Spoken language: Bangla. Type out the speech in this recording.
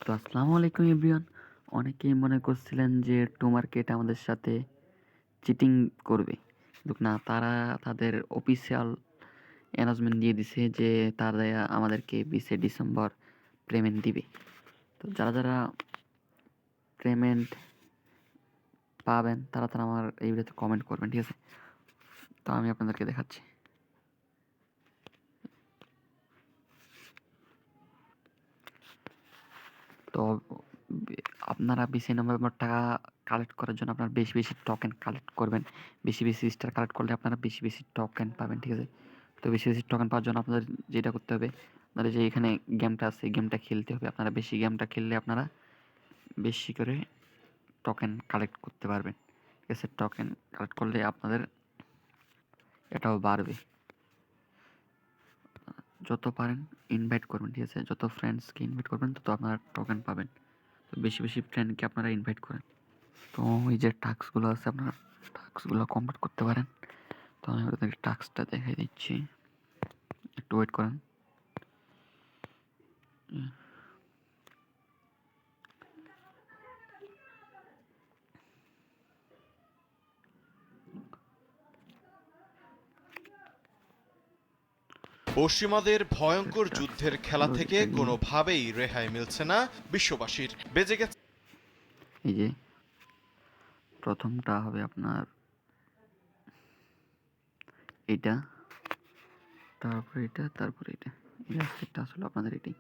তো আসসালামু আলাইকুম এভরিওয়ান। অনেকেই মনে করছিলেন যে টু মার্কেট আমাদের সাথে চিটিং করবে, কিন্তু না, তারা তাদের অফিসিয়াল অ্যানাউন্সমেন্ট দিয়ে দিছে যে তারা আমাদেরকে 20 ডিসেম্বর পেমেন্ট দিবে। তো যারা যারা পেমেন্ট পাবেন তারা তারা আমার এই ভিডিওতে কমেন্ট করবেন, ঠিক আছে? তো আমি আপনাদেরকে দেখাচ্ছি। তো আপনারা 20 নভেম্বর টাকা কালেক্ট করার জন্য আপনারা বেশি বেশি টোকেন কালেক্ট করবেন। বেশি বেশি স্টার কালেক্ট করলে আপনারা বেশি বেশি টোকেন পাবেন, ঠিক আছে? তো বেশি বেশি টোকেন পাওয়ার জন্য আপনাদের যেটা করতে হবে, আপনারা যে এখানে গেমটা আছে গেমটা খেলতে হবে। আপনারা বেশি গেমটা খেললে আপনারা বেশি করে টোকেন কালেক্ট করতে পারবেন, ঠিক আছে? টোকেন কালেক্ট করলে আপনাদের এটাও বাড়বে। যত পারেন ইনভাইট করবেন, ঠিক আছে? যত ফ্রেন্ডসকে ইনভাইট করবেন তত আপনারা টোকেন পাবেন। তো বেশি বেশি ফ্রেন্ডকে আপনারা ইনভাইট করেন। তো এই যে টাস্কগুলো আছে আপনারা টাস্কগুলো কমপ্লিট করতে পারেন। তো আমি আপনাদেরকে টাস্কটা দেখাই দিচ্ছি, একটু ওয়েট করেন। পশ্চিমাদের ভয়ঙ্কর যুদ্ধের খেলা থেকে কোনোভাবেই রেহাই মিলছে না বিশ্ববাসীর। বেজে গেছে এই যে প্রথমটা হবে আপনার এটা, তারপর এটা, তারপর এটা, এই লাস্টেরটা আসলে আপনাদের এটাই।